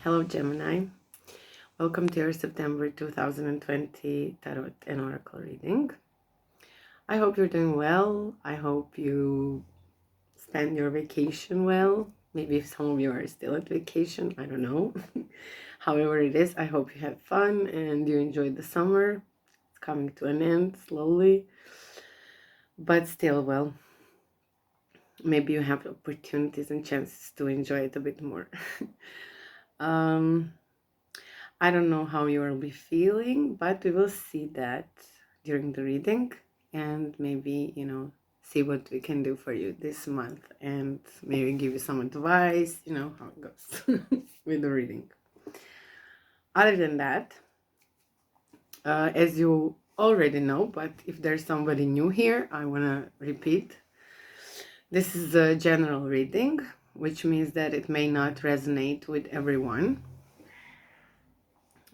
Hello Gemini, welcome to your September 2020 Tarot and Oracle reading. I hope you're doing well. I hope you spend your vacation well. Maybe if some of you are still at vacation, I don't know. However it is, I hope you had fun and you enjoyed the summer. It's coming to an end slowly, but still, well, maybe you have opportunities and chances to enjoy it a bit more. I don't know how you will be feeling, but we will see that during the reading and maybe, see what we can do for you this month and maybe give you some advice, how it goes with the reading. Other than that, as you already know, but if there's somebody new here, I want to repeat. This is a general reading, which means that it may not resonate with everyone.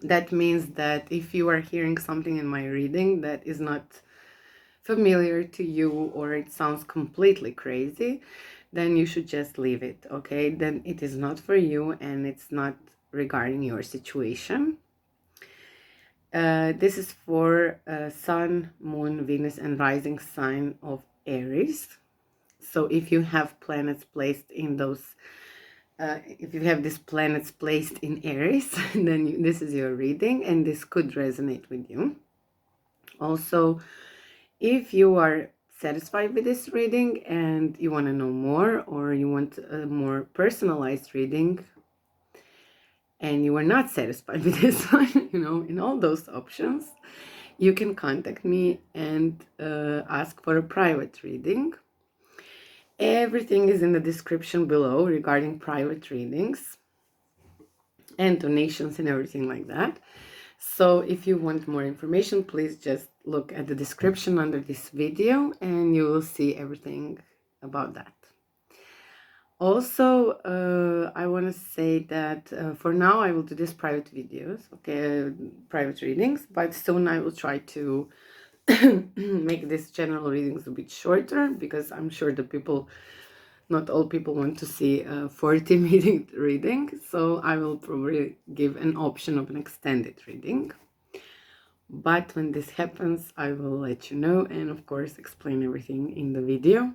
That means that if you are hearing something in my reading that is not familiar to you or it sounds completely crazy, then you should just leave it, okay? Then it is not for you and it's not regarding your situation. This is for Sun, Moon, Venus, and rising sign of Aries. So if you have planets placed in those if you have these planets placed in Aries, then this is your reading and this could resonate with you. Also, if you are satisfied with this reading and you want to know more, or you want a more personalized reading and you are not satisfied with this one, in all those options, you can contact me and ask for a private reading. Everything is in the description below regarding private readings and donations and everything like that. So if you want more information, please just look at the description under this video and you will see everything about that. Also, I want to say that for now I will do these private videos, okay, private readings, but soon I will try to make these general readings a bit shorter, because I'm sure not all people want to see a 40-minute reading, so I will probably give an option of an extended reading. But when this happens, I will let you know and of course explain everything in the video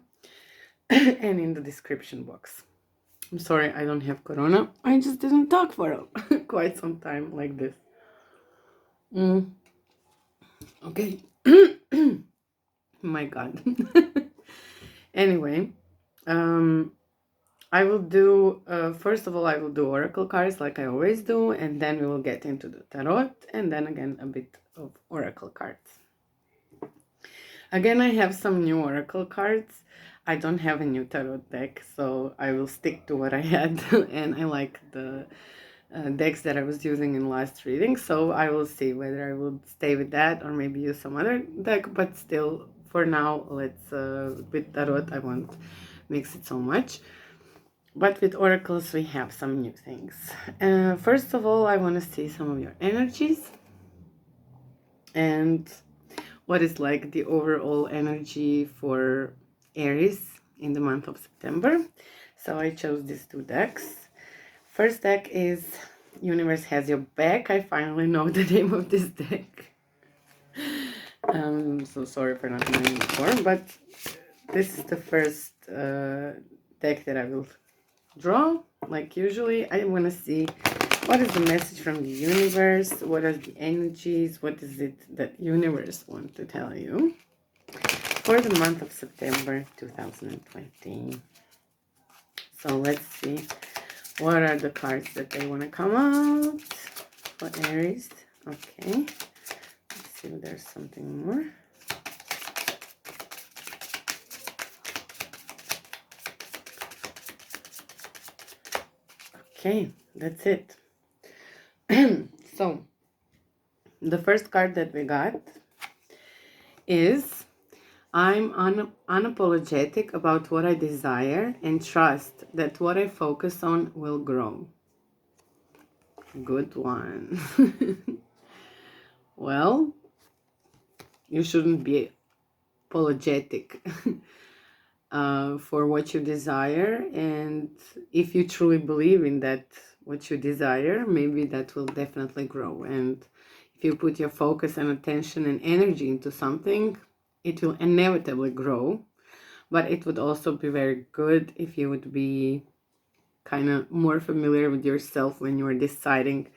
and in the description box. I'm sorry I don't have corona. I just didn't talk for quite some time like this. Okay. My God. Anyway, I will do, first of all, I will do oracle cards like I always do, and then we will get into the tarot, and then again a bit of oracle cards. Again, I have some new oracle cards. I don't have a new tarot deck, so I will stick to what I had, and I like the decks that I was using in last reading, so I will see whether I will stay with that or maybe use some other deck, but still, for now, let's, with tarot, I won't mix it so much. But with oracles, we have some new things. First of all, I want to see some of your energies and what is like the overall energy for Aries in the month of September. So I chose these two decks. First deck is Universe Has Your Back. I finally know the name of this deck. I'm so sorry for not knowing before, but this is the first deck that I will draw. Like usually, I want to see what is the message from the universe, what are the energies, what is it that universe wants to tell you for the month of September 2020. So let's see what are the cards that they want to come out for Aries. Okay, let's see if there's something more. Okay, that's it. So, the first card that we got is I'm unapologetic about what I desire and trust that what I focus on will grow. Good one. Well, you shouldn't be apologetic for what you desire, and if you truly believe in that what you desire, maybe that will definitely grow. And if you put your focus and attention and energy into something, it will inevitably grow. But it would also be very good if you would be kind of more familiar with yourself when you are deciding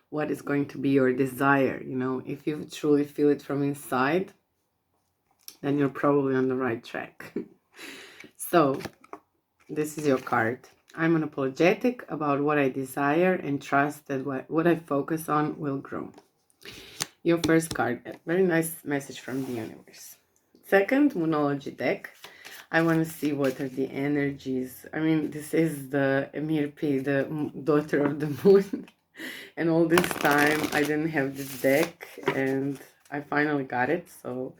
what is going to be your desire. You know, if you truly feel it from inside, then you're probably on the right track. So this is your card. I'm unapologetic about what I desire and trust that what I focus on will grow. Your first card, a very nice message from the universe. Second, Moonology deck. I want to see what are the energies. I mean, this is the Mirpi, the daughter of the moon. And all this time I didn't have this deck and I finally got it. So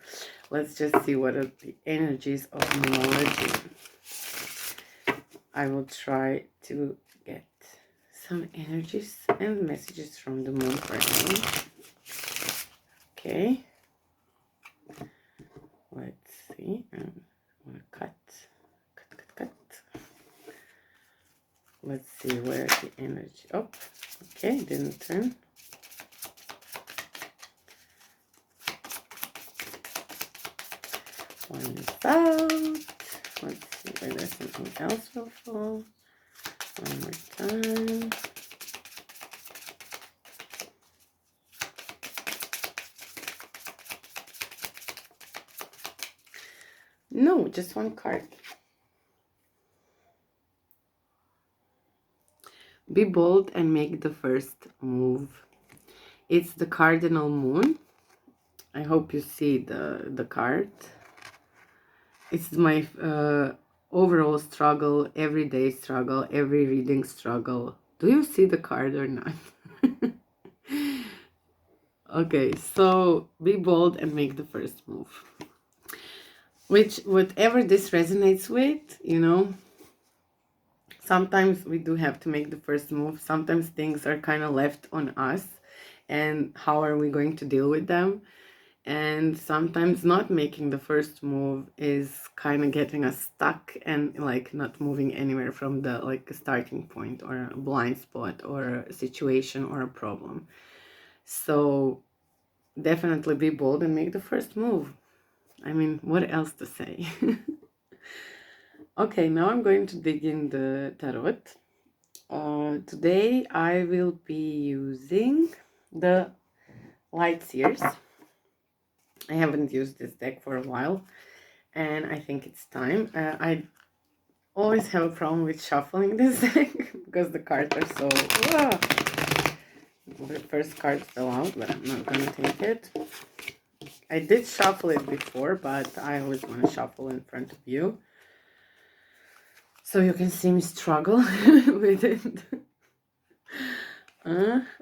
let's just see what are the energies of Moonology. I will try to get some energies and messages from the moon for me. Okay. Let's see. I'm gonna cut. Let's see where the energy. Oh, okay, didn't turn. One is out. Let's see whether something else will fall. One more time. No, just one card. Be bold and make the first move. It's the cardinal moon. I hope you see the card. It's my overall struggle, everyday struggle, every reading struggle. Do you see the card or not? Okay, so be bold and make the first move. Whatever this resonates with, you know, sometimes we do have to make the first move. Sometimes things are kind of left on us and how are we going to deal with them? And sometimes not making the first move is kind of getting us stuck and like not moving anywhere from the like a starting point or a blind spot or a situation or a problem. So definitely be bold and make the first move. I mean, what else to say? Okay, now I'm going to dig in the tarot. Today I will be using the Light Seers. I haven't used this deck for a while and I think it's time. I always have a problem with shuffling this deck because the cards are so... The first card fell out, but I'm not gonna take it. I did shuffle it before, but I always want to shuffle in front of you so you can see me struggle with it.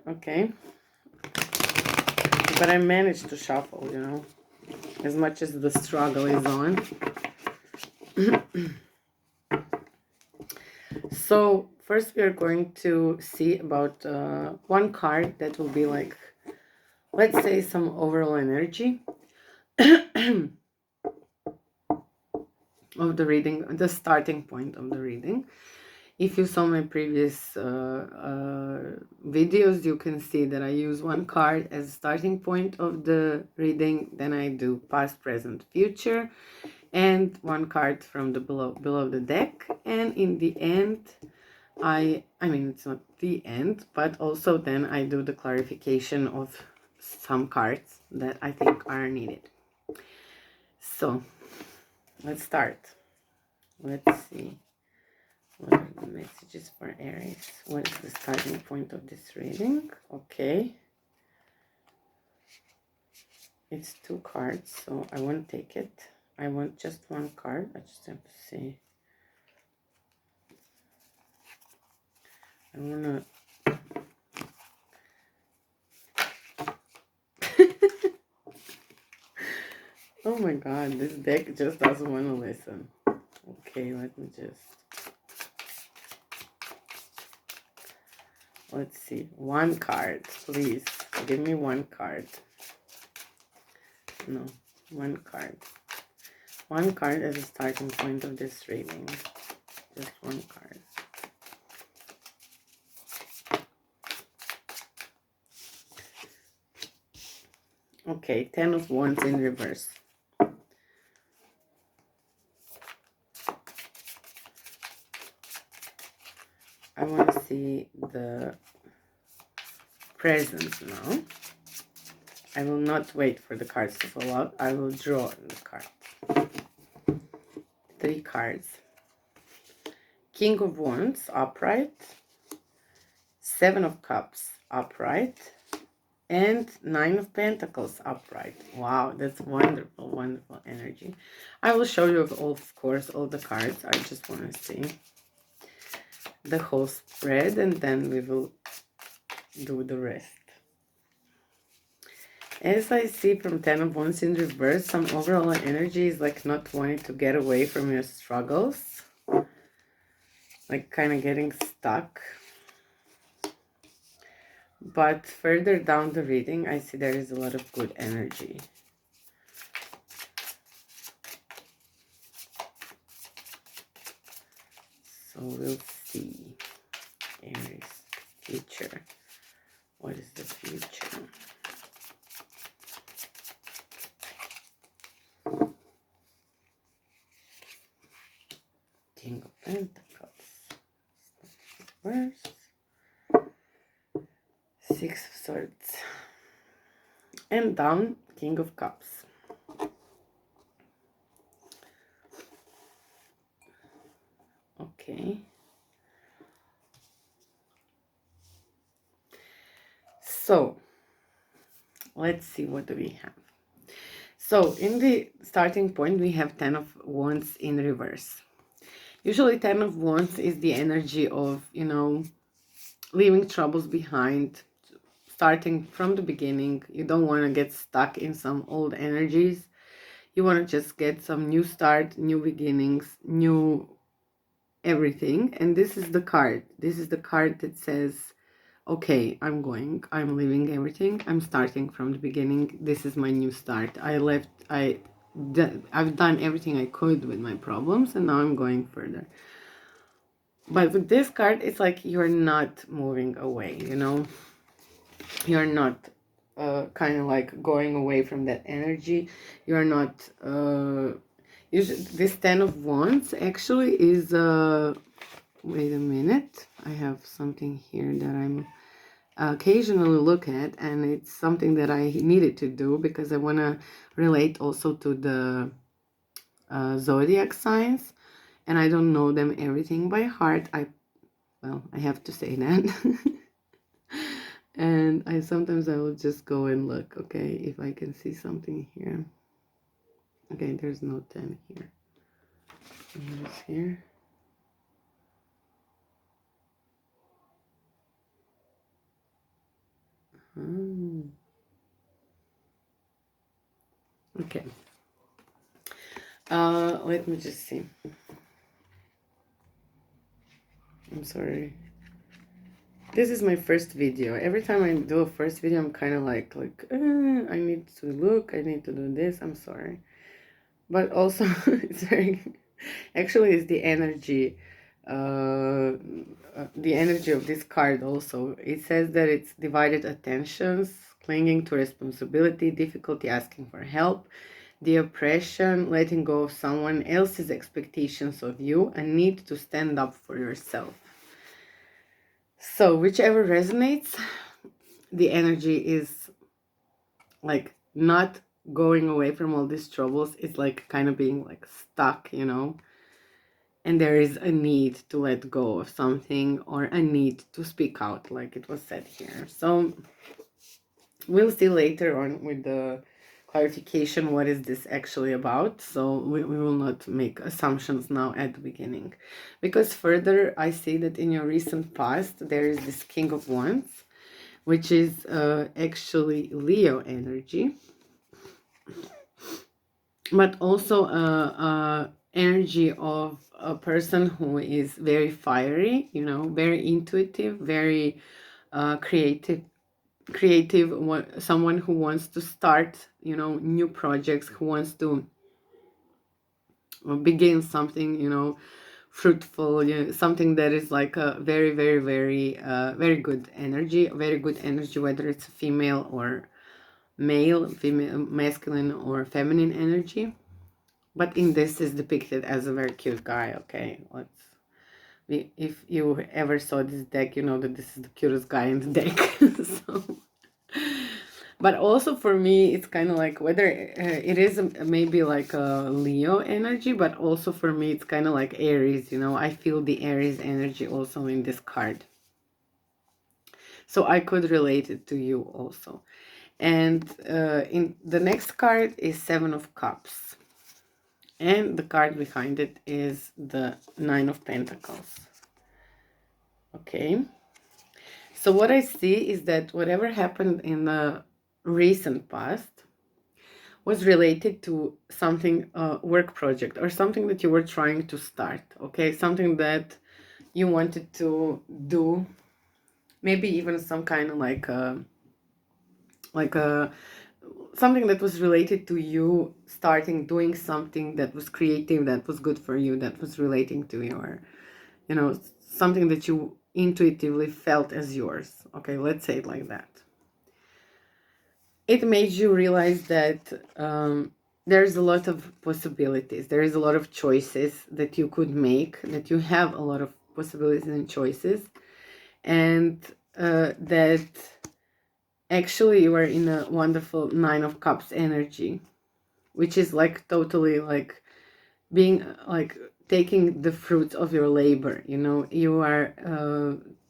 Okay. But I managed to shuffle, you know, as much as the struggle is on. So first we are going to see about one card that will be like, let's say, some overall energy of the reading, the starting point of the reading. If you saw my previous videos, you can see that I use one card as a starting point of the reading, then I do past, present, future, and one card from the below the deck, and in the end I mean it's not the end, but also then I do the clarification of some cards that I think are needed. So let's start. Let's see what are the messages for Aries. What is the starting point of this reading? Okay, it's two cards, so I won't take it. I want just one card. I just have to see. I wanna oh my god, this deck just doesn't want to listen. Okay, let me just... Let's see. One card, please. Give me one card. No, one card. One card as a starting point of this reading. Just one card. Okay, 10 of Wands in reverse. I want to see the present now. I will not wait for the cards to fall out. I will draw the card. 3 cards. King of Wands, upright. 7 of Cups, upright. And 9 of Pentacles, upright. Wow, that's wonderful, wonderful energy. I will show you, of course, all the cards. I just want to see the whole spread, and then we will do the rest. As I see from 10 of Wands in reverse, some overall energy is like not wanting to get away from your struggles. Like kind of getting stuck. But further down the reading, I see there is a lot of good energy. So we'll see. Aries, future. What is the future? King of Pentacles. Reverse. 6 of Swords. And down, King of Cups. Okay. So, let's see, what do we have? So, in the starting point, we have 10 of Wands in reverse. Usually 10 of Wands is the energy of, you know, leaving troubles behind, starting from the beginning. You don't want to get stuck in some old energies. You want to just get some new start, new beginnings, new everything. And this is the card. This is the card that says, okay, I'm leaving everything. I'm starting from the beginning. This is my new start. I've done everything I could with my problems, and now I'm going further. But with this card, it's like you're not moving away, you know? You're not kind of like going away from that energy. You're not... this 10 of Wands actually is... wait a minute. I have something here that I'm occasionally look at, and it's something that I needed to do because I want to relate also to the zodiac signs, and I don't know them everything by heart. I have to say that. And sometimes I will just go and look, okay, if I can see something here. Okay, there's no 10 here. Here's here. Okay. Let me just see. I'm sorry. This is my first video. Every time I do a first video, I'm kind of like I need to look, I need to do this. I'm sorry. But also, it's very... Actually, it's the energy of this card also. It says that it's divided attentions, clinging to responsibility, difficulty asking for help, the oppression, letting go of someone else's expectations of you, a need to stand up for yourself. So whichever resonates, the energy is like not going away from all these troubles. It's like kind of being like stuck, you know, and there is a need to let go of something, or a need to speak out, like it was said here. So we'll see later on with the clarification what is this actually about. So we will not make assumptions now at the beginning, because further I see that in your recent past there is this King of Wands, which is actually Leo energy, but also energy of a person who is very fiery, you know, very intuitive, very creative, someone who wants to start, you know, new projects, who wants to begin something, you know, fruitful, you know, something that is like a very, very good energy, whether it's female or male, female, masculine, or feminine energy. But in this is depicted as a very cute guy, okay? If you ever saw this deck, you know that this is the cutest guy in the deck. So, but also for me, it's kind of like whether it is maybe like a Leo energy, but also for me, it's kind of like Aries, you know? I feel the Aries energy also in this card. So I could relate it to you also. And in the next card is Seven of Cups. And the card behind it is the Nine of Pentacles. Okay. So what I see is that whatever happened in the recent past was related to something, work project, or something that you were trying to start. Okay. Something that you wanted to do. Maybe even some kind of like a something that was related to you doing something that was creative, that was good for you, that was relating to your, you know, something that you intuitively felt as yours. Okay, let's say it like that. It made you realize that there's a lot of possibilities. There is a lot of choices that you could make, that you have a lot of possibilities and choices, and that actually you are in a wonderful Nine of Cups energy, which is like totally like being like taking the fruits of your labor. You know, you are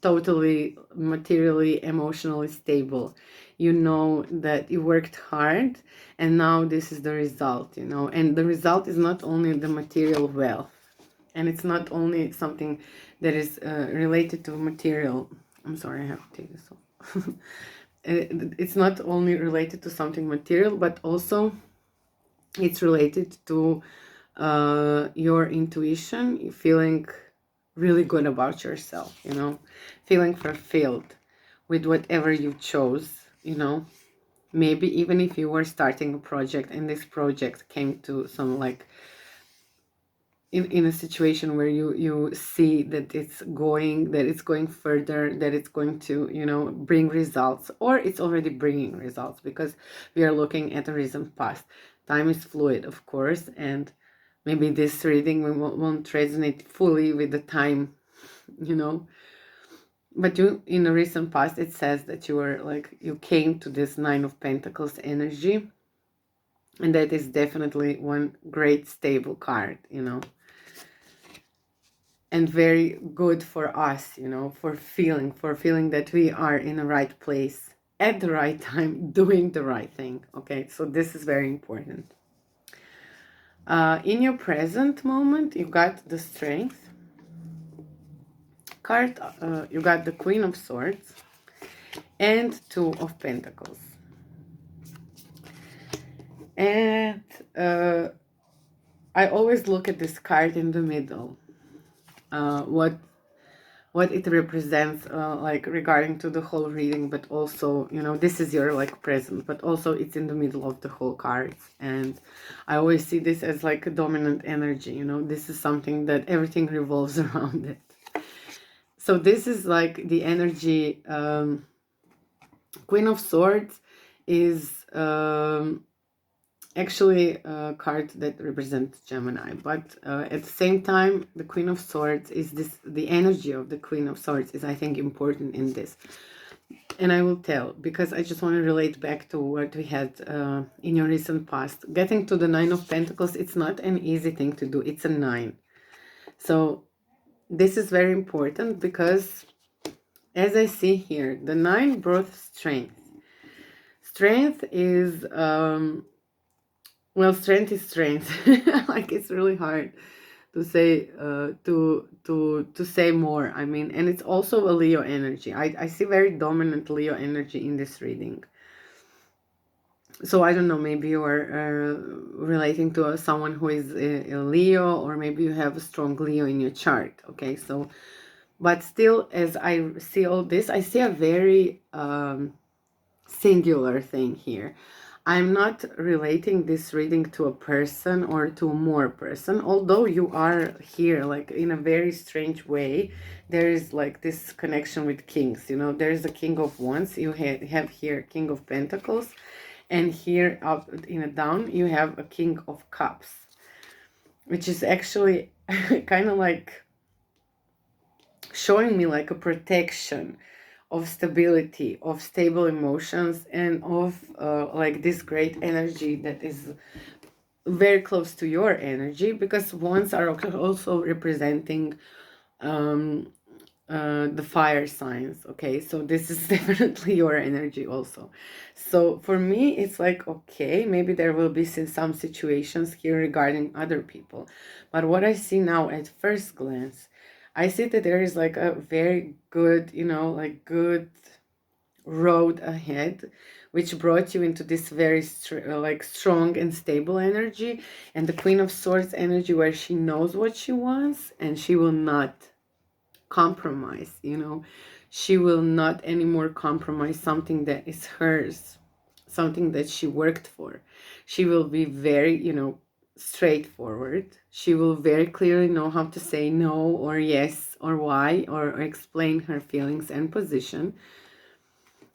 totally materially, emotionally stable. You know that you worked hard and now this is the result, you know, and the result is not only the material wealth, and it's not only something that is related to material. I'm sorry, I have to take this off. It's not only related to something material, but also it's related to your intuition, feeling really good about yourself, you know, feeling fulfilled with whatever you chose, you know. Maybe even if you were starting a project and this project came to some like in a situation where you see that it's going further, that it's going to, you know, bring results, or it's already bringing results, because we are looking at a recent past. Time is fluid, of course, and maybe this reading won't resonate fully with the time, you know, but you, in the recent past, it says that you were like, you came to this Nine of Pentacles energy, and that is definitely one great stable card, you know, and very good for us, you know, for feeling that we are in the right place at the right time, doing the right thing. Okay, so this is very important. In your present moment, you got the Strength card, you got the Queen of Swords, and Two of Pentacles. And I always look at this card in the middle. What it represents, like regarding to the whole reading, but also, you know, this is your like present, but also it's in the middle of the whole cards. And I always see this as like a dominant energy, you know, this is something that everything revolves around it. So this is like the energy. Queen of Swords is actually a card that represents Gemini, but at the same time, the Queen of Swords is the energy of the Queen of Swords is, I think, important in this. And I will tell, because I just want to relate back to what we had in your recent past. Getting to the Nine of Pentacles, it's not an easy thing to do. It's a 9. So this is very important because, as I see here, the 9 brought strength. Strength is... well, strength is strength. Like, it's really hard to say to say more. I mean, and it's also a Leo energy. I see very dominant Leo energy in this reading. So I don't know, maybe you are relating to someone who is a Leo, or maybe you have a strong Leo in your chart. Okay, so, but still, as I see all this, I see a very singular thing here. I'm not relating this reading to a person or to more person, although you are here like in a very strange way. There is like this connection with kings, you know, there is a King of Wands, you have here King of Pentacles, And here up in a down, you have a King of Cups, which is actually kind of like showing me like a protection of stability, of stable emotions, and of like this great energy that is very close to your energy, because wands are also representing the fire signs. Okay, so this is definitely your energy also. So for me, it's like, okay, maybe there will be some situations here regarding other people, but what I see now at first glance, I see that there is like a very good, you know, like good road ahead, which brought you into this very like strong and stable energy, and the Queen of Swords energy, where she knows what she wants and she will not compromise, you know. She will not anymore compromise something that is hers, something that she worked for. She will be very, you know, straightforward. She will very clearly know how to say no or yes or why, or explain her feelings and position.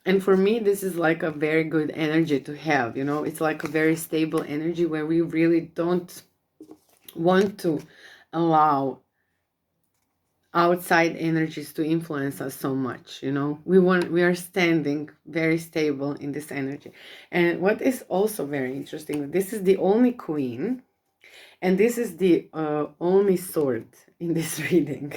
And for me, this is like a very good energy to have, you know. It's like a very stable energy where we really don't want to allow outside energies to influence us so much, you know. We are standing very stable in this energy. And what is also very interesting, this is the only queen, and this is the only sword in this reading.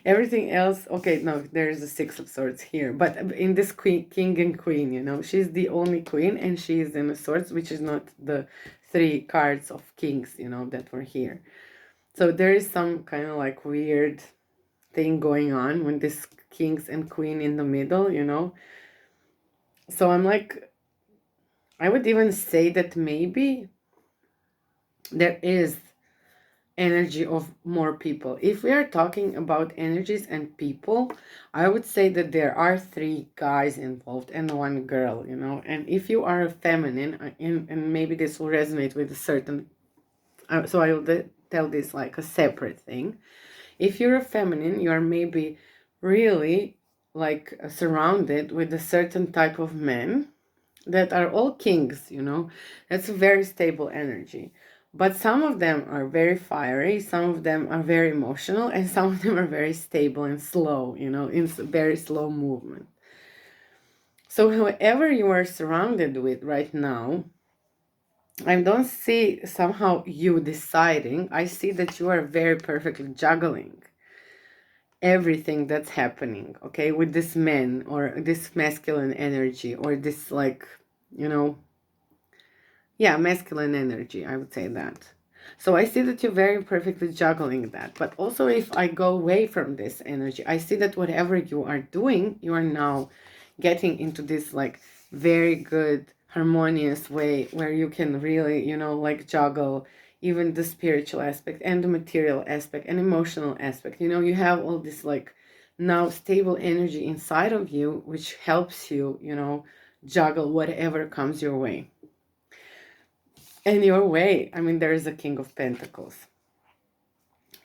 Everything else, okay, no, there's a Six of Swords here, but in this king and queen, you know, she's the only queen, and she is in the swords, which is not the 3 cards of kings, you know, that were here. So there is some kind of like weird thing going on when this kings and queen in the middle, you know. So I'm like, I would even say that maybe there is energy of more people. If we are talking about energies and people, I would say that there are 3 guys involved and 1 girl, you know. And if you are a feminine, and maybe this will resonate with a certain, so I will tell this like a separate thing. If you're a feminine, you are maybe really like surrounded with a certain type of men that are all kings, you know. That's a very stable energy. But some of them are very fiery, some of them are very emotional, and some of them are very stable and slow, you know, in very slow movement. So whoever you are surrounded with right now, I don't see somehow you deciding. I see that you are very perfectly juggling everything that's happening, okay, with this man or this masculine energy, or this, like, you know, yeah, masculine energy, I would say that. So I see that you're very perfectly juggling that. But also, if I go away from this energy, I see that whatever you are doing, you are now getting into this like very good harmonious way where you can really, you know, like juggle even the spiritual aspect and the material aspect and emotional aspect. You know, you have all this like now stable energy inside of you, which helps you, you know, juggle whatever comes your way. And your way, I mean, there is a King of Pentacles.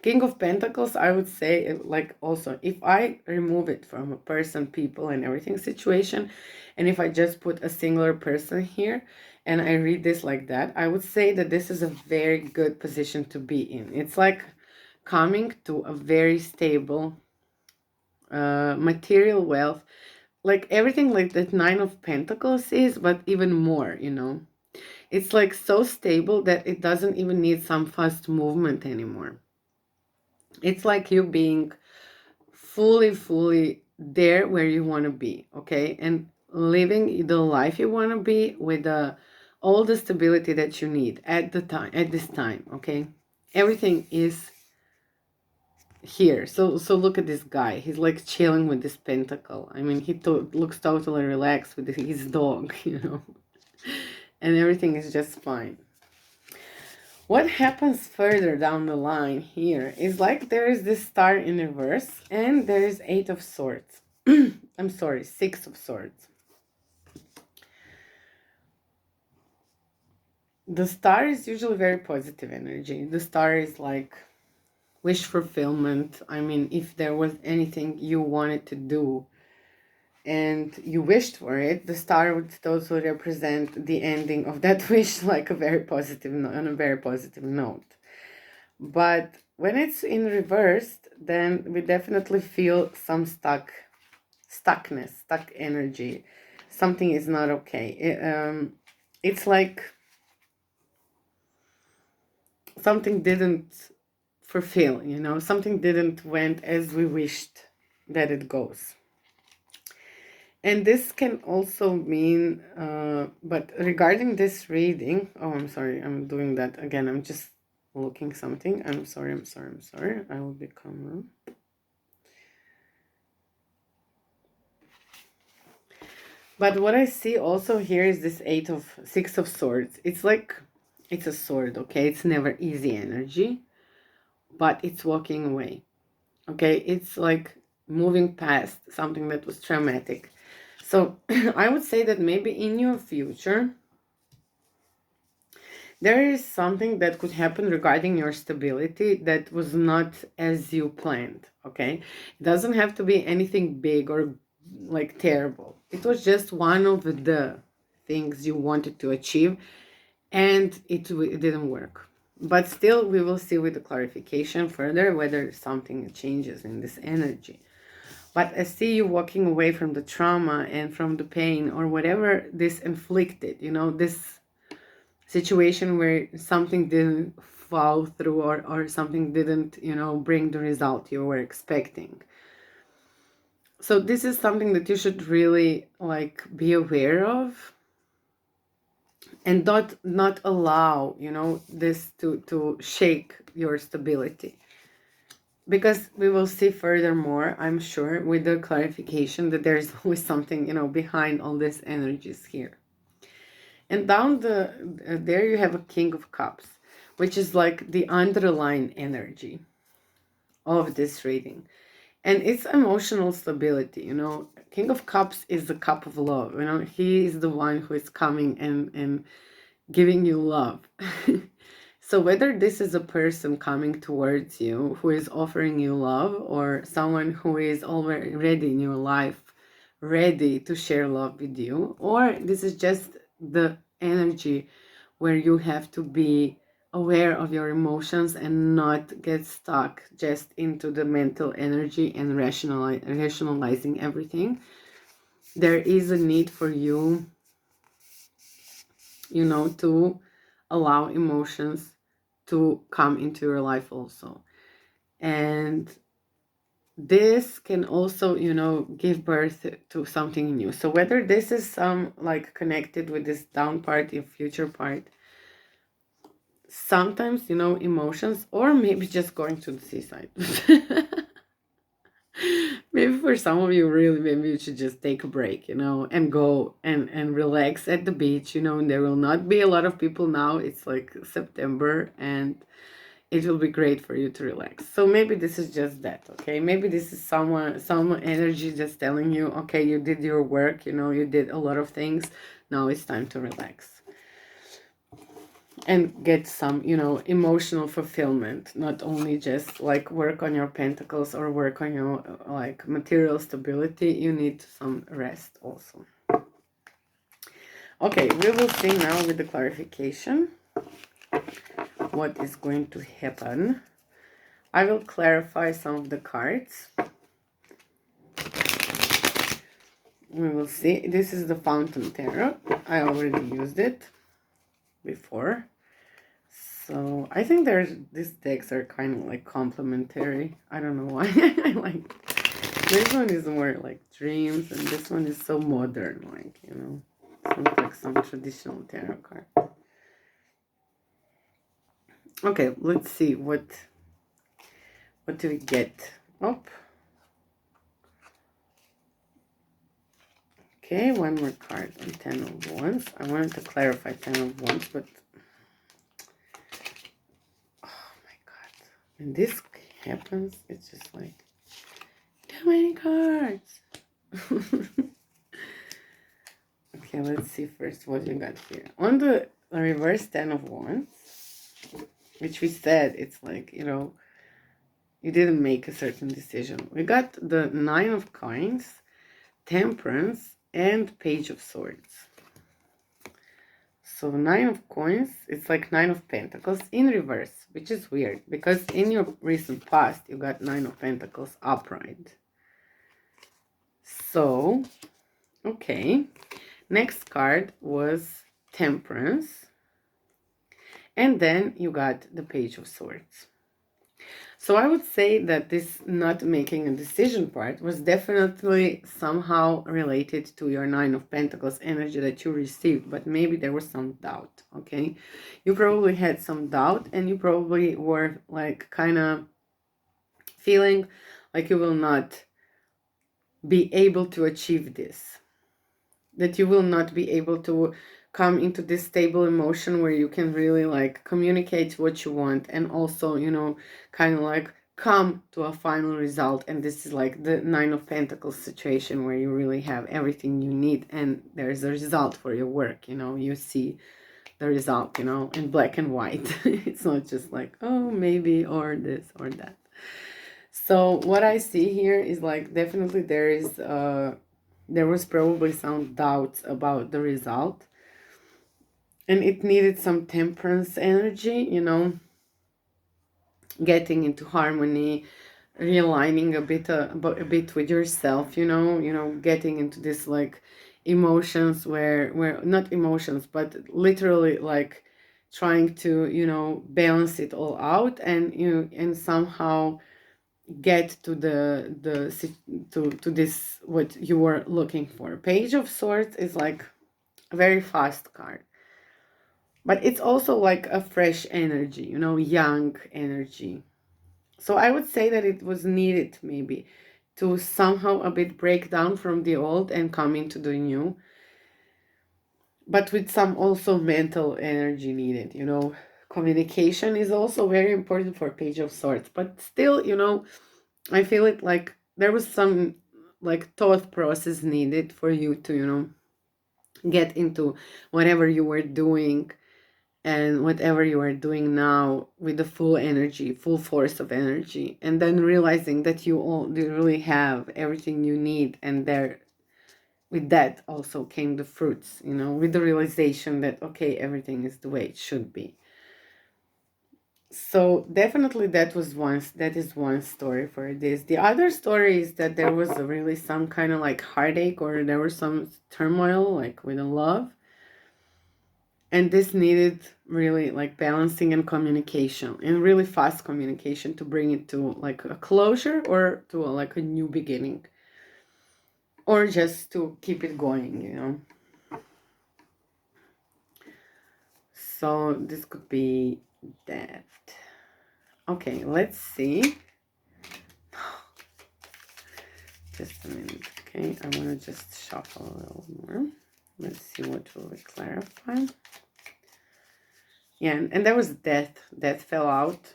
King of Pentacles, I would say, like, also, if I remove it from a person, people, and everything situation, and if I just put a singular person here, and I read this like that, I would say that this is a very good position to be in. It's like coming to a very stable material wealth, like everything like that 9 of Pentacles is, but even more, you know. It's like so stable that it doesn't even need some fast movement anymore. It's like you being fully there where you want to be, okay? And living the life you want to be with all the stability that you need at this time, okay? Everything is here. So look at this guy. He's like chilling with this pentacle. I mean, he looks totally relaxed with his dog, you know? And everything is just fine. What happens further down the line here is like there is this star in reverse and there is 8 of Swords. I'm sorry, 6 of Swords. The star is usually very positive energy. The star is like wish fulfillment. I mean, if there was anything you wanted to do, and you wished for it, the star would also represent the ending of that wish, like a very positive on a very positive note. But when it's in reverse, then we definitely feel some stuckness, stuck energy. Something is not okay. It's like something didn't fulfill, you know, something didn't went as we wished that it goes. And this can also mean, but regarding this reading, oh, I'm sorry, I'm doing that again. I'm just looking something. I'm sorry. I will become. But what I see also here is this Six of Swords. It's like, it's a sword, okay? It's never easy energy, but it's walking away, okay? It's like moving past something that was traumatic. So I would say that maybe in your future, there is something that could happen regarding your stability that was not as you planned, okay? It doesn't have to be anything big or like terrible. It was just one of the things you wanted to achieve, and it didn't work. But still, we will see with the clarification further whether something changes in this energy. But I see you walking away from the trauma and from the pain or whatever this inflicted, you know, this situation where something didn't fall through, or something didn't, you know, bring the result you were expecting. So this is something that you should really like be aware of, and not allow, you know, this to shake your stability. Because we will see furthermore, I'm sure, with the clarification that there is always something, you know, behind all these energies here. And down there you have a King of Cups, which is like the underlying energy of this reading. And it's emotional stability, you know. King of Cups is the cup of love, you know. He is the one who is coming and giving you love. So whether this is a person coming towards you who is offering you love, or someone who is already in your life ready to share love with you, or this is just the energy where you have to be aware of your emotions and not get stuck just into the mental energy and rationalizing everything. There is a need for you, you know, to allow emotions to come into your life also. And this can also, you know, give birth to something new. So whether this is some like connected with this down part, your future part, sometimes, you know, emotions, or maybe just going to the seaside. Maybe for some of you, really, maybe you should just take a break, you know, and go and relax at the beach, you know. And there will not be a lot of people now. It's like September, and it will be great for you to relax. So maybe this is just that, okay? Maybe this is some energy just telling you, okay, you did your work, you know, you did a lot of things. Now it's time to relax and get some, you know, emotional fulfillment. Not only just like work on your pentacles or work on your like material stability. You need some rest also. Okay, we will see now with the clarification what is going to happen. I will clarify some of the cards. We will see. This is the Fountain Tarot. I already used it before. So I think these decks are kind of like complementary. I don't know why. I like this one is more like dreams, and this one is so modern, like, you know, sounds like some traditional tarot card. Okay, let's see what do we get. Oh. Okay, one more card on Ten of Wands. I wanted to clarify Ten of Wands, but oh my god, when this happens, it's just like too many cards. Okay, let's see first what you got here. On the reverse Ten of Wands, which we said it's like, you know, you didn't make a certain decision. We got the Nine of Coins. Temperance and Page of Swords. So 9 of Coins, it's like 9 of Pentacles in reverse, which is weird because in your recent past you got 9 of Pentacles upright. So, okay. Next card was Temperance. And then you got the Page of Swords. So I would say that this not making a decision part was definitely somehow related to your 9 of Pentacles energy that you received, but maybe there was some doubt, okay? You probably had some doubt and you probably were like kind of feeling like you will not be able to achieve this, that you will not be able to come into this stable emotion where you can really like communicate what you want and also, you know, kind of like come to a final result. And this is like the 9 of Pentacles situation where you really have everything you need and there's a result for your work, you know, you see the result, you know, in black and white. It's not just like, oh, maybe, or this or that. So what I see here is like definitely there was probably some doubts about the result. And it needed some temperance energy, you know, getting into harmony, realigning a bit with yourself, you know, getting into this like emotions where not emotions, but literally like trying to, you know, balance it all out and somehow get to to this what you were looking for. Page of Swords is like a very fast card. But it's also like a fresh energy, you know, young energy. So I would say that it was needed maybe to somehow a bit break down from the old and come into the new. But with some also mental energy needed, you know. Communication is also very important for Page of Swords. But still, you know, I feel it like there was some like thought process needed for you to, you know, get into whatever you were doing and whatever you are doing now with the full energy, full force of energy, and then realizing that you really have everything you need, and there with that also came the fruits, you know, with the realization that okay, everything is the way it should be. So definitely that is one story for this. The other story is that there was really some kind of like heartache, or there was some turmoil like with a love. And this needed really like balancing and communication, and really fast communication to bring it to like a closure or to like a new beginning, or just to keep it going, you know. So this could be that. Okay, let's see. Just a minute, okay? I want to just shuffle a little more. Let's see what will we clarify. Yeah, and there was death. Death fell out,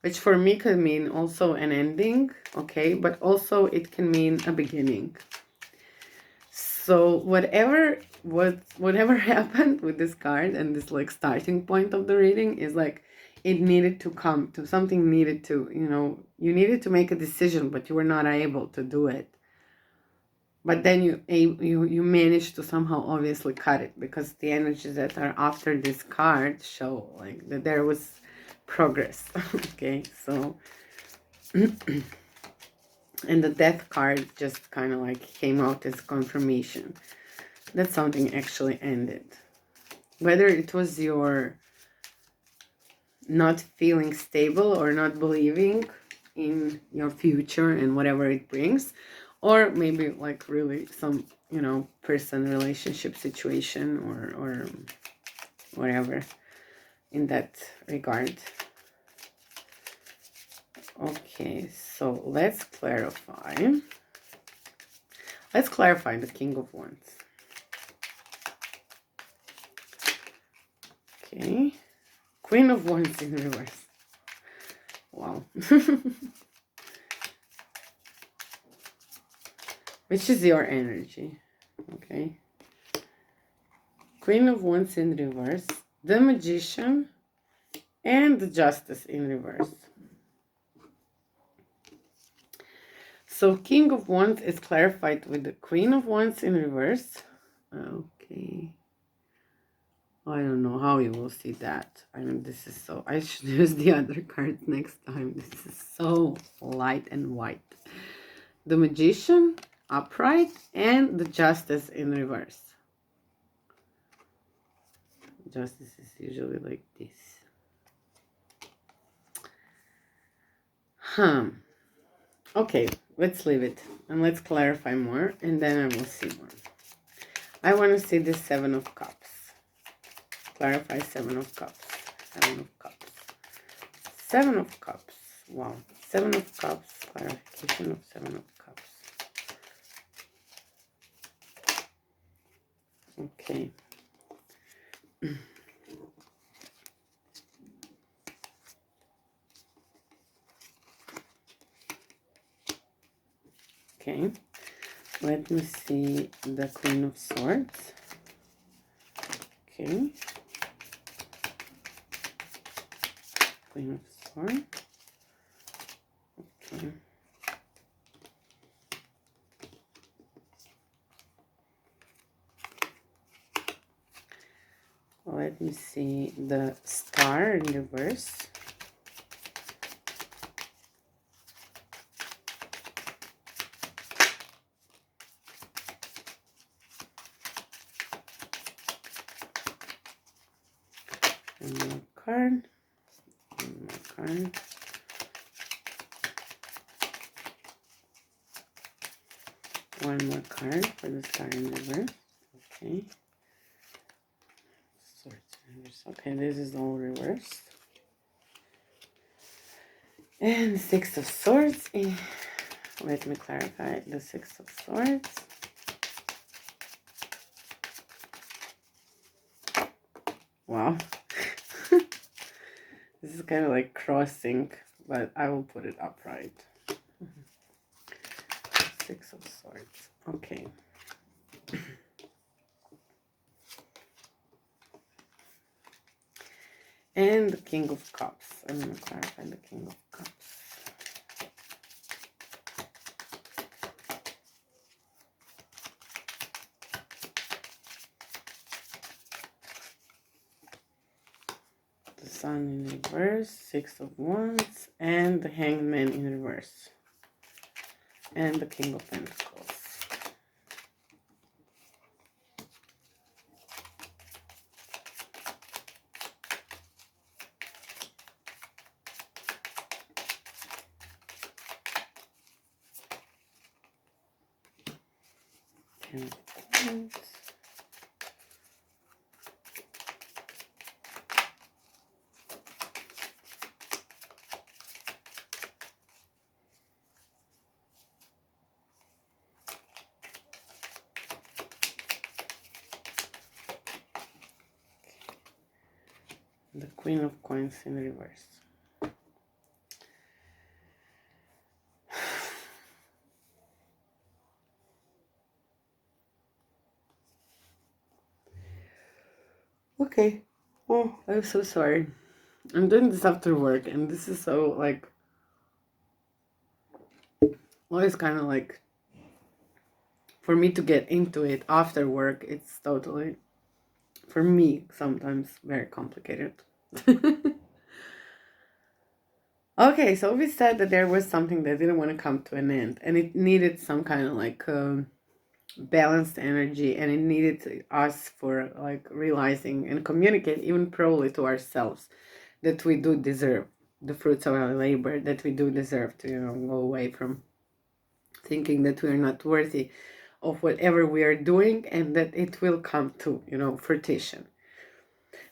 which for me could mean also an ending, okay? But also it can mean a beginning. So whatever happened with this card and this like starting point of the reading is like it needed to come to something, needed to, you know, you needed to make a decision, but you were not able to do it. But then you managed to somehow obviously cut it, because the energies that are after this card show like that there was progress. Okay, so and the death card just kind of like came out as confirmation that something actually ended. Whether it was your not feeling stable or not believing in your future and whatever it brings, or maybe like really some, you know, person, relationship situation or whatever in that regard. Okay, so let's clarify. Let's clarify the King of Wands. Okay. Queen of Wands in reverse. Wow. Which is your energy. Okay. Queen of Wands in reverse. The Magician. And the Justice in reverse. So King of Wands is clarified with the Queen of Wands in reverse. Okay. I don't know how you will see that. I mean, this is so... I should use the other card next time. This is so light and white. The Magician upright and the Justice in reverse. Justice is usually like this. Okay, let's leave it and let's clarify more, and then I will see more. I want to see the Seven of Cups. Clarify Seven of Cups. Seven of Cups. Seven of Cups. Wow. Seven of Cups. Clarification of Seven of Cups. Okay. Okay. Let me see the Queen of Swords. Okay. Queen of Swords. Okay. Let me see the Star in reverse. One more card. One more card. One more card for the Star in reverse. Okay. Swords in reverse. Okay, this is all reversed. And Six of Swords. Let me clarify the Six of Swords. Wow. This is kind of like crossing, but I will put it upright. Six of Swords. Okay. And the King of Cups. I'm going to clarify the King of Cups. The Sun in reverse, Six of Wands, and the Hangman in reverse. And the King of Pentacles. And the Queen of Coins in reverse. Okay. Oh, I'm so sorry. I'm doing this after work, and this is so like... Well, it's kind of like... For me to get into it after work, it's totally... For me, sometimes very complicated. Okay, so we said that there was something that didn't want to come to an end, and it needed some kind of like balanced energy, and it needed us for like realizing and communicate even probably to ourselves that we do deserve the fruits of our labor, that we do deserve to, you know, go away from thinking that we are not worthy of whatever we are doing, and that it will come to, you know, fruition.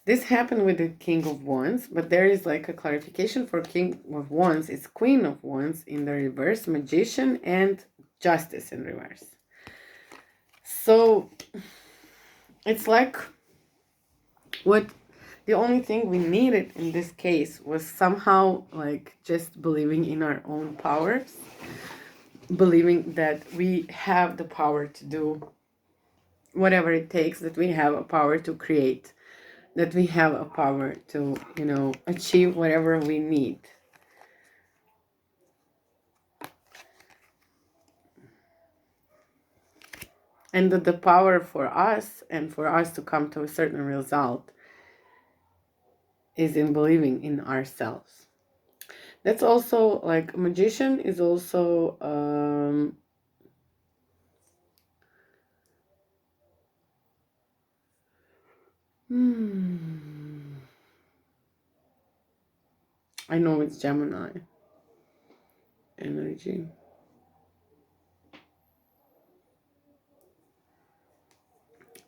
This happened with the King of Wands, but there is like a clarification for King of Wands. It's Queen of Wands in the reverse, Magician, and Justice in reverse. So it's like what the only thing we needed in this case was somehow like just believing in our own powers, believing that we have the power to do whatever it takes, that we have a power to create, that we have a power to, you know, achieve whatever we need. And that the power for us and for us to come to a certain result is in believing in ourselves. That's also like magician is also I know it's Gemini energy.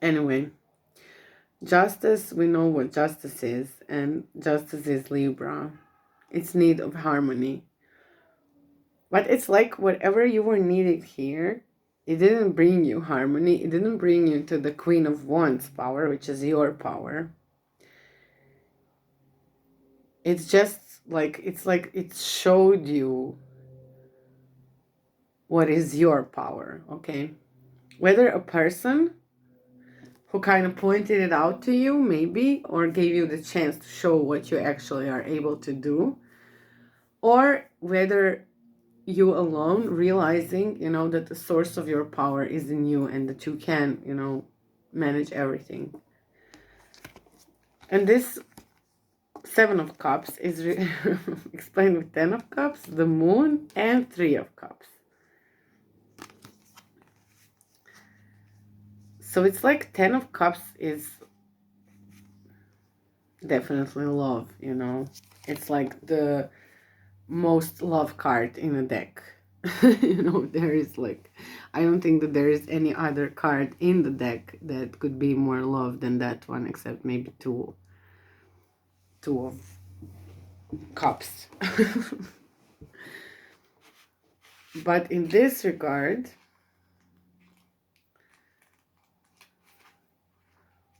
Anyway, justice, we know what justice is, and justice is Libra. It's need of harmony. But it's like whatever you were needed here, it didn't bring you harmony. It didn't bring you to the Queen of Wands power, which is your power. It's just like, it's like it showed you what is your power, okay? Whether a person who kind of pointed it out to you, maybe, or gave you the chance to show what you actually are able to do, or whether you alone realizing, you know, that the source of your power is in you and that you can, you know, manage everything. And this Seven of Cups is explained with 10 of Cups, the Moon, and 3 of Cups. So it's like 10 of Cups is definitely love, you know. It's like the most love card in a deck. You know, there is like, I don't think that there is any other card in the deck that could be more love than that one, except maybe two of cups. But in this regard,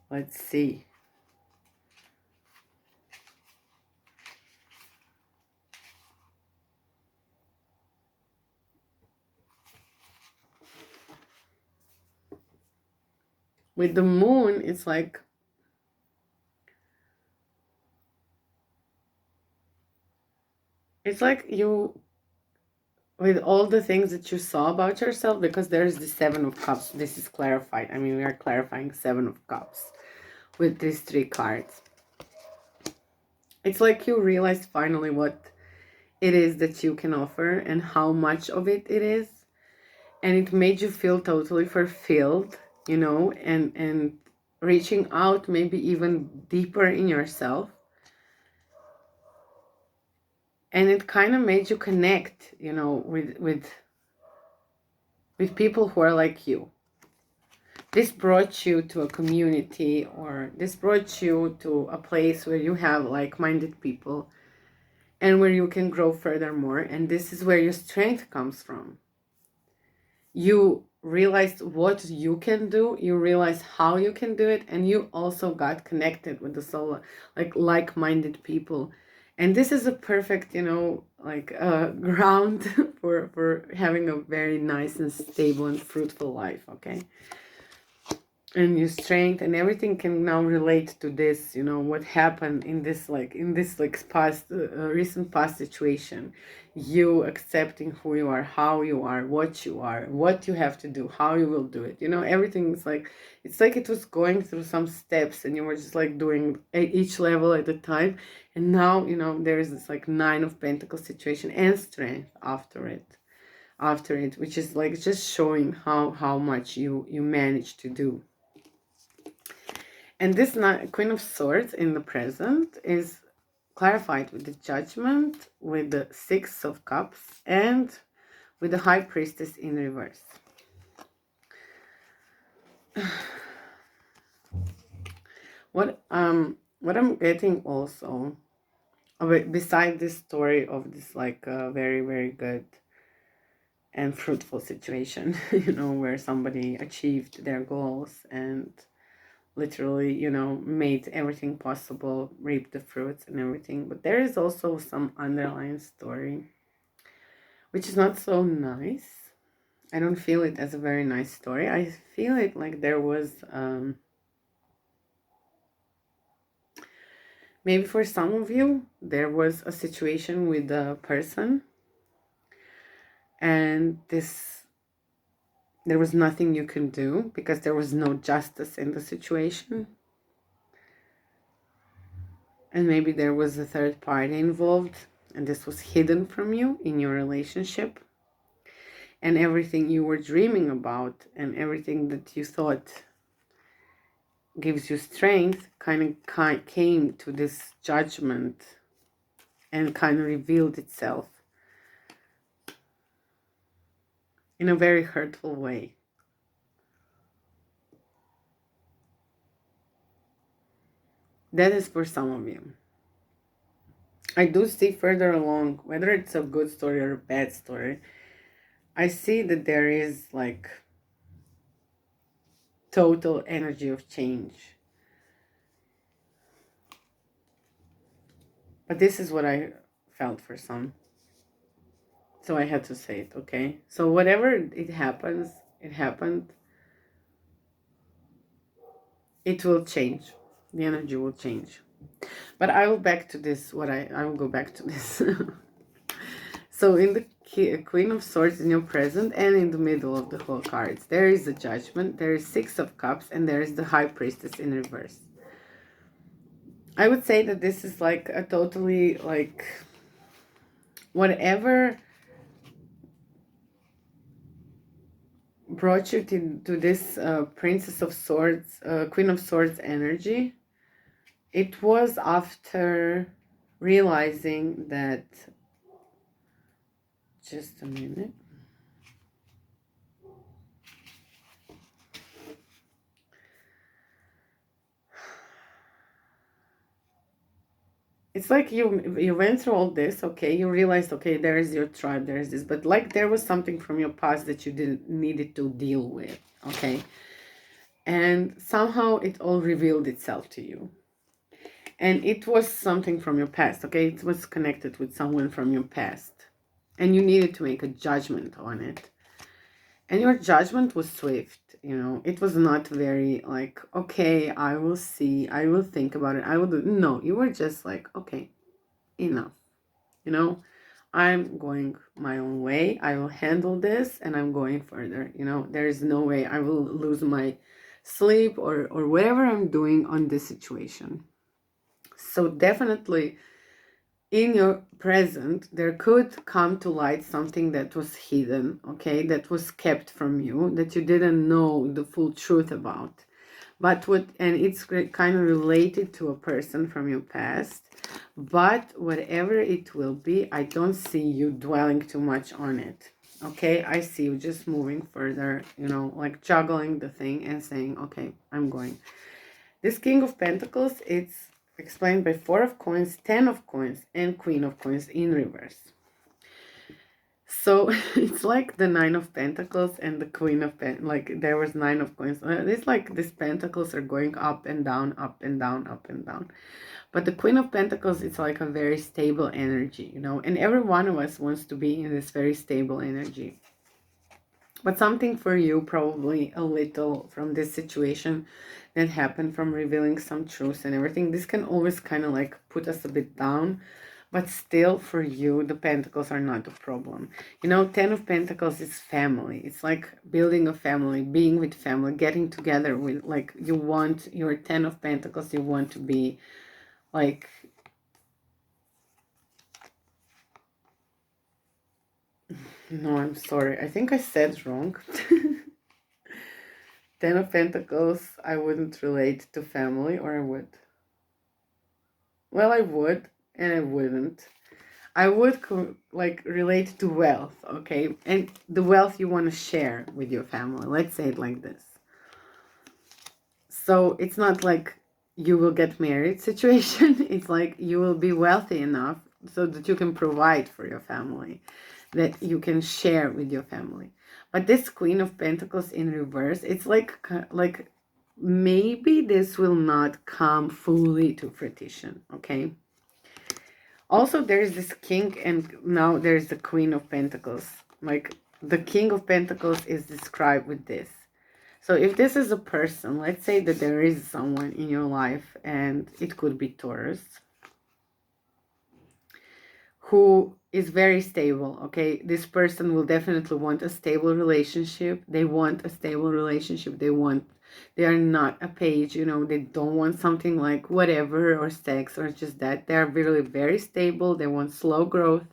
let's see. With the Moon, it's like you, with all the things that you saw about yourself, because there's the 7 of Cups. This is clarified. I mean, we are clarifying 7 of Cups with these 3 cards. It's like you realized finally what it is that you can offer and how much of it is. And it made you feel totally fulfilled, you know, and reaching out maybe even deeper in yourself. And it kind of made you connect, you know, with people who are like you. This brought you to a community, or this brought you to a place where you have like-minded people and where you can grow furthermore. And this is where your strength comes from. You realized what you can do, you realized how you can do it, and you also got connected with the soul, like-minded people. And this is a perfect, you know, like ground for having a very nice and stable and fruitful life, okay? And your strength and everything can now relate to this, you know, what happened in this past recent past situation. You accepting who you are, how you are, what you have to do, how you will do it, you know. Everything is like, it's like it was going through some steps and you were just like doing each level at a time. And now, you know, there is this like 9 of Pentacles situation and strength after it, which is like just showing how much you managed to do. And this Queen of Swords in the present is clarified with the Judgment, with the 6 of Cups, and with the High Priestess in reverse. What I'm getting also, beside this story of this like very, very good and fruitful situation, you know, where somebody achieved their goals and literally, you know, made everything possible, reap the fruits and everything. But there is also some underlying story, which is not so nice. I don't feel it as a very nice story. I feel it like there was, maybe for some of you, there was a situation with a person. And this there was nothing you can do because there was no justice in the situation. And maybe there was a third party involved and this was hidden from you in your relationship. And everything you were dreaming about and everything that you thought gives you strength kind of came to this judgment and kind of revealed itself in a very hurtful way. That is for some of you. I do see further along, whether it's a good story or a bad story, I see that there is like total energy of change. But this is what I felt for some. So I had to say it, okay? So whatever it happens, it happened. It will change. The energy will change. But I will back to this, I will go back to this. So in the Queen of Swords in your present and in the middle of the whole cards, there is the Judgment, there is Six of Cups, and there is the High Priestess in reverse. I would say that this is like a totally like whatever brought you to this Princess of Swords, Queen of Swords energy. It was after realizing that, just a minute. It's like you went through all this, okay, you realized, okay, there is your tribe, there is this, but like there was something from your past that you didn't needed to deal with, okay? And somehow it all revealed itself to you. And it was something from your past, okay? It was connected with someone from your past. And you needed to make a judgment on it. And your judgment was swift, you know. It was not very like, okay, I will see, I will think about it, I will do. No, you were just like, okay, enough. You know, I'm going my own way. I will handle this and I'm going further. You know, there is no way I will lose my sleep or whatever I'm doing on this situation. So definitely in your present, there could come to light something that was hidden, okay, that was kept from you, that you didn't know the full truth about. But and it's kind of related to a person from your past. But whatever it will be, I don't see you dwelling too much on it. Okay, I see you just moving further, you know, like juggling the thing and saying, okay, I'm going. This King of Pentacles, it's explained by Four of Coins, 10 of Coins, and Queen of Coins in reverse. So it's like the Nine of Pentacles and the Queen of Pentacles, like there was Nine of Coins. It's like these pentacles are going up and down, up and down, up and down. But the Queen of Pentacles, it's like a very stable energy, you know, and every one of us wants to be in this very stable energy. But something for you, probably a little from this situation that happened, from revealing some truths and everything, this can always kind of like put us a bit down. But still, for you, the Pentacles are not a problem. You know, 10 of Pentacles is family. It's like building a family, being with family, getting together with, like, you want your 10 of Pentacles, you want to be, like, no, I'm sorry. I think I said wrong. 10 of Pentacles, I wouldn't relate to family, or I would. Well, I would, and I wouldn't. I would like relate to wealth, okay? And the wealth you want to share with your family. Let's say it like this. So it's not like you will get married situation. It's like you will be wealthy enough so that you can provide for your family, that you can share with your family. But this Queen of Pentacles in reverse, it's like maybe this will not come fully to fruition, okay? Also, there's this King, and now there's the Queen of Pentacles. Like, the King of Pentacles is described with this. So if this is a person, let's say that there is someone in your life, and it could be Taurus, who is very stable, okay? This person will definitely want a stable relationship. They want a stable relationship. They are not a page, you know, they don't want something like whatever or sex or just that. They are really very stable. They want slow growth.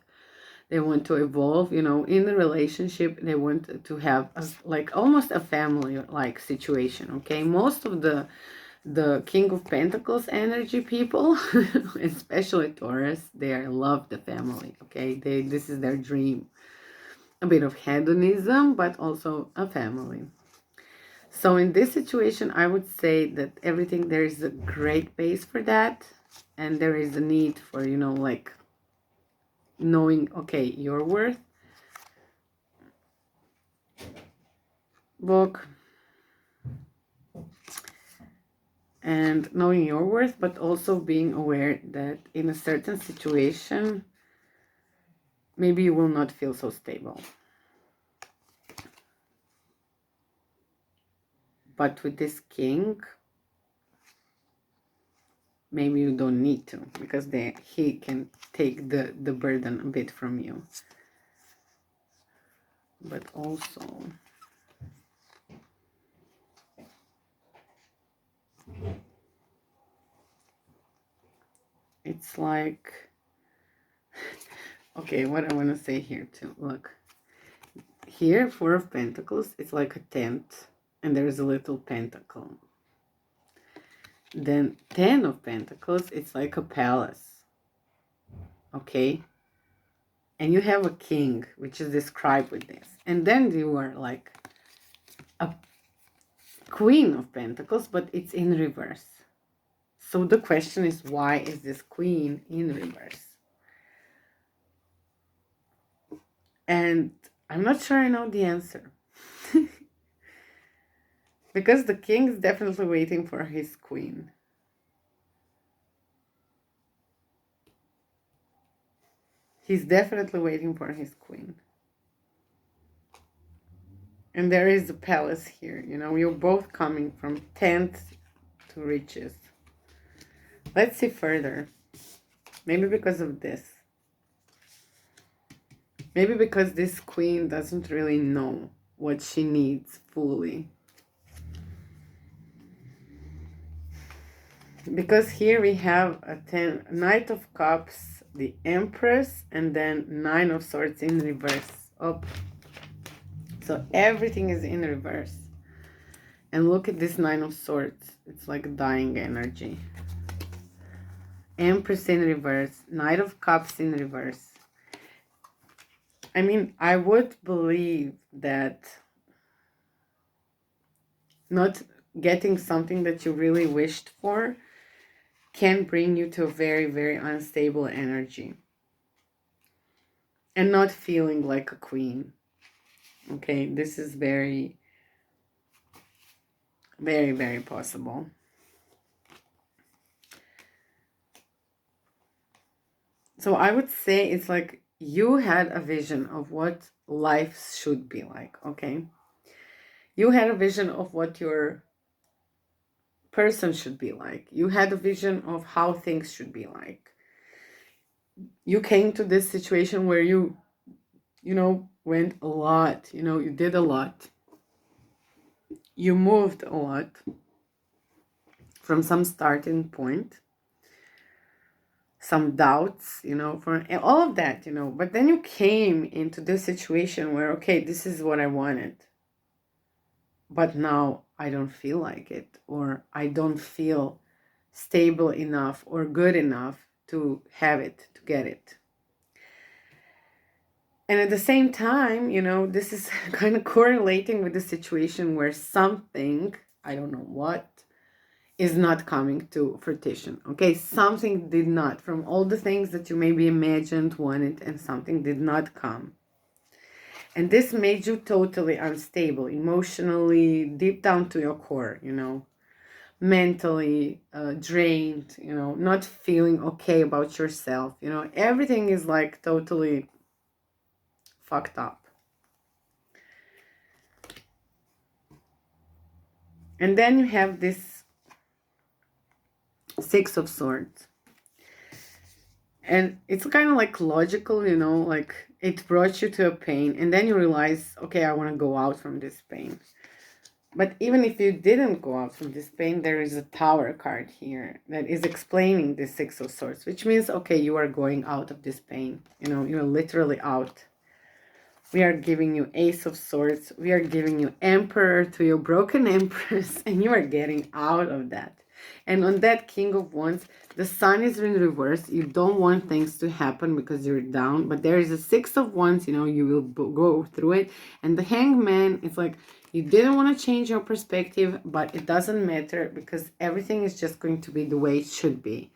They want to evolve, you know, in the relationship. They want to have like almost a family-like situation, okay? Most of the King of Pentacles energy people, especially Taurus, they love the family, okay? This is their dream. A bit of hedonism, but also a family. So in this situation, I would say that there is a great base for that. And there is a need for, you know, like knowing, okay, your worth. Book. And knowing your worth, but also being aware that in a certain situation, maybe you will not feel so stable. But with this king, maybe you don't need to, because he can take the burden a bit from you. But also, it's like, okay, what I want to say here too. Look, here, Four of Pentacles, it's like a tent, and there's a little pentacle. Then 10 of Pentacles, it's like a palace. Okay? And you have a king, which is described with this. And then you are like a Queen of Pentacles, but it's in reverse. So the question is, why is this Queen in reverse? And I'm not sure I know the answer. Because the king is definitely waiting for his queen. He's definitely waiting for his queen. And there is a palace here. You know, you're both coming from tent to riches. Let's see further. Maybe because of this. Maybe because this queen doesn't really know what she needs fully. Because here we have a Knight of Cups, the Empress, and then 9 of Swords in reverse. Up. So everything is in reverse. And look at this 9 of Swords. It's like dying energy. Empress in reverse. Knight of Cups in reverse. I mean, I would believe that not getting something that you really wished for can bring you to a very, very unstable energy. And not feeling like a queen. Okay, this is very, very, very possible. So I would say it's like you had a vision of what life should be like, okay? You had a vision of what your person should be like. You had a vision of how things should be like. You came to this situation where you know, went a lot, you know, you did a lot. You moved a lot from some starting point, some doubts, you know, for all of that, you know, but then you came into this situation where, okay, this is what I wanted, but now I don't feel like it, or I don't feel stable enough or good enough to have it, to get it. And at the same time, you know, this is kind of correlating with the situation where something, I don't know what, is not coming to fruition. Okay, something did not, from all the things that you maybe imagined, wanted, and something did not come. And this made you totally unstable, emotionally, deep down to your core, you know, mentally drained, you know, not feeling okay about yourself, you know, everything is like totally fucked up. And then you have this Six of Swords. And it's kind of like logical, you know, like it brought you to a pain and then you realize, okay, I want to go out from this pain. But even if you didn't go out from this pain, there is a Tower card here that is explaining the Six of Swords, which means, okay, you are going out of this pain. You know, you're literally out. We are giving you Ace of Swords. We are giving you Emperor to your broken Empress, and you are getting out of that. And on that King of Wands, the Sun is in reverse. You don't want things to happen because you're down, but there is a Six of Wands, you know, you will go through it. And the Hangman, it's like, you didn't want to change your perspective, but it doesn't matter because everything is just going to be the way it should be.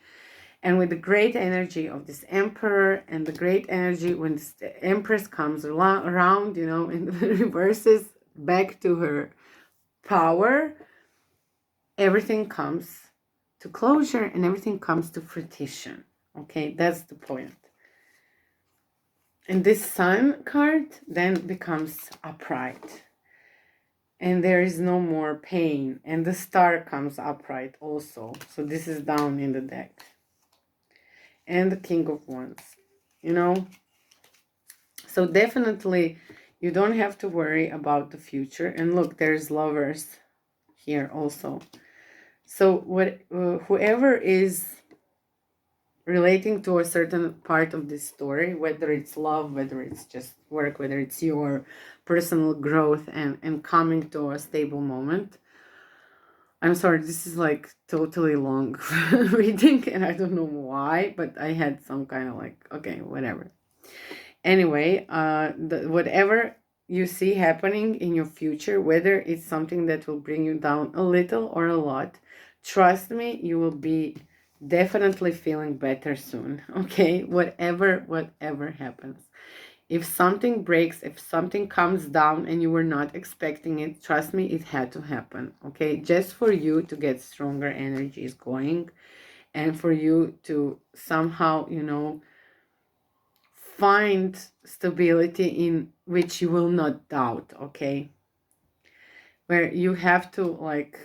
And with the great energy of this Emperor and the great energy when this Empress comes around, you know, and reverses back to her power, everything comes to closure and everything comes to fruition. Okay, that's the point. And this Sun card then becomes upright. And there is no more pain. And the Star comes upright also. So this is down in the deck. And the King of Wands, you know. So definitely you don't have to worry about the future. And look, there's Lovers here also. So whoever is relating to a certain part of this story, whether it's love, whether it's just work, whether it's your personal growth and coming to a stable moment. I'm sorry, this is like totally long reading and I don't know why, but I had some kind of like, okay, whatever. Anyway, whatever you see happening in your future, whether it's something that will bring you down a little or a lot, trust me, you will be definitely feeling better soon. Okay, whatever happens. If something breaks, if something comes down and you were not expecting it, trust me, it had to happen. Okay, just for you to get stronger energies going and for you to somehow, you know, find stability in which you will not doubt. Okay, where you have to like,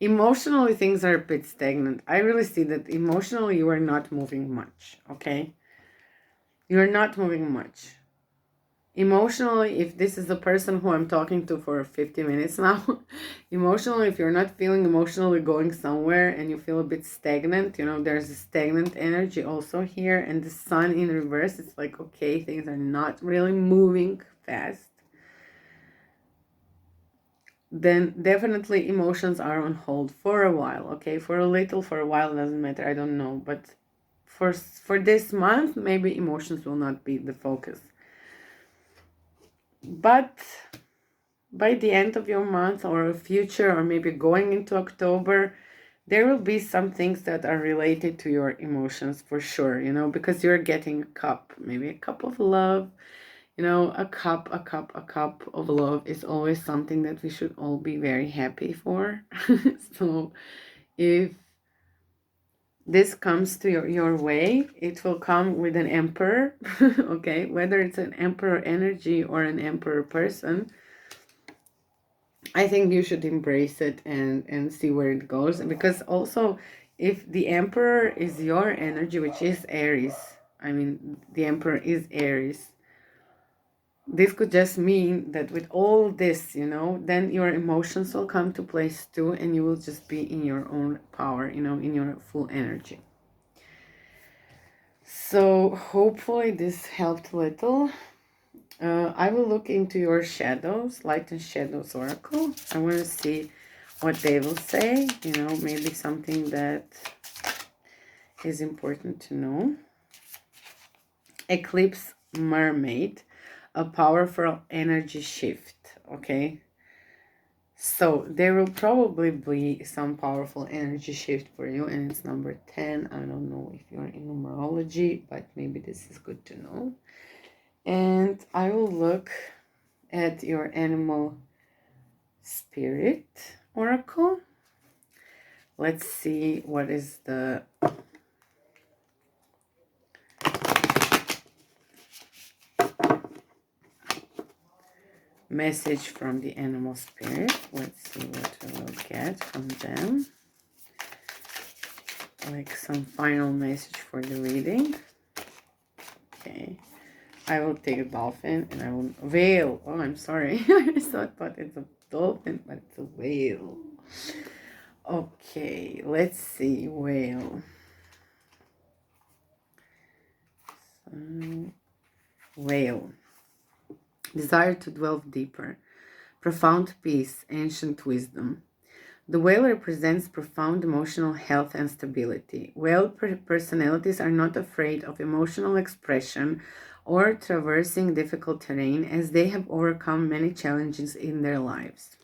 emotionally things are a bit stagnant. I really see that emotionally you are not moving much. Okay, you are not moving much emotionally. If this is the person who I'm talking to for 50 minutes now, emotionally, if you're not feeling emotionally going somewhere and you feel a bit stagnant, you know, there's a stagnant energy also here. And the Sun in reverse, it's like, okay, things are not really moving fast. Then definitely emotions are on hold for a while. Okay, for a little, for a while, doesn't matter, I don't know. But for this month, maybe emotions will not be the focus. But by the end of your month or future, or maybe going into October, there will be some things that are related to your emotions for sure, you know, because you're getting a cup, maybe a cup of love, you know, a cup of love is always something that we should all be very happy for. So if this comes to your way, it will come with an Emperor. Okay, whether it's an Emperor energy or an Emperor person, I think you should embrace it and see where it goes. Because also, if the Emperor is your energy, which is Aries, I mean, the Emperor is Aries, this could just mean that with all this, you know, then your emotions will come to place too, and you will just be in your own power, you know, in your full energy. So hopefully this helped a little. I will look into your shadows, light and shadows oracle. I want to see what they will say, you know, maybe something that is important to know. Eclipse Mermaid, a powerful energy shift. Okay, so there will probably be some powerful energy shift for you, and it's number 10. I don't know if you're in numerology, but maybe this is good to know. And I will look at your animal spirit oracle. Let's see what is the message from the animal spirit. Let's see what we will get from them. like some final message for the reading. Okay. I will take a dolphin and I will whale. Oh, I'm sorry. I thought it's a dolphin, but it's a whale. Okay, let's see. Whale. Whale. Desire to delve deeper. Profound peace, ancient wisdom. The whale represents profound emotional health and stability. Whale personalities are not afraid of emotional expression or traversing difficult terrain, as they have overcome many challenges in their lives.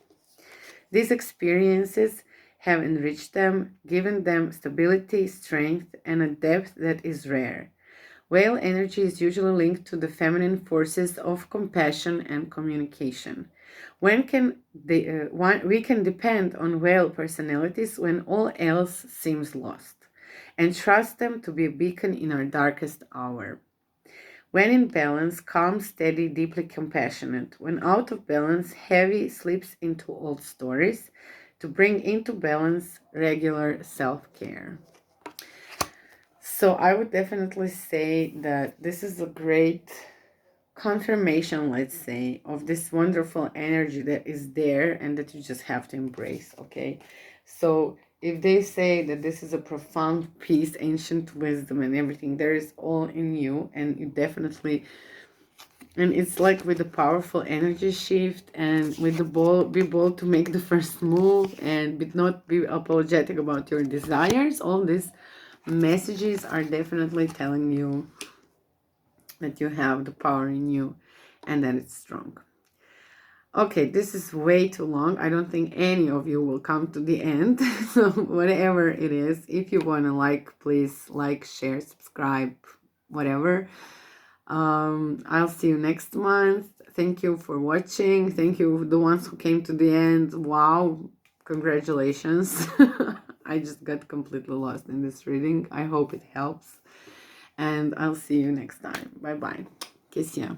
These experiences have enriched them, given them stability, strength, and a depth that is rare. Whale energy is usually linked to the feminine forces of compassion and communication. We can depend on whale personalities when all else seems lost, and trust them to be a beacon in our darkest hour. When in balance, calm, steady, deeply compassionate. When out of balance, heavy, slips into old stories. To bring into balance, regular self-care. So I would definitely say that this is a great confirmation, let's say, of this wonderful energy that is there and that you just have to embrace, okay? So if they say that this is a profound peace, ancient wisdom and everything, there is all in you, and you definitely, and it's like with the powerful energy shift and with the be bold to make the first move and not be apologetic about your desires. All these messages are definitely telling you that you have the power in you and that it's strong. Okay, this is way too long. I don't think any of you will come to the end. So whatever it is, if you want to like, please like, share, subscribe, whatever. I'll see you next month. Thank you for watching. Thank you, the ones who came to the end. Wow, congratulations. I just got completely lost in this reading. I hope it helps. And I'll see you next time. Bye-bye. Kiss ya.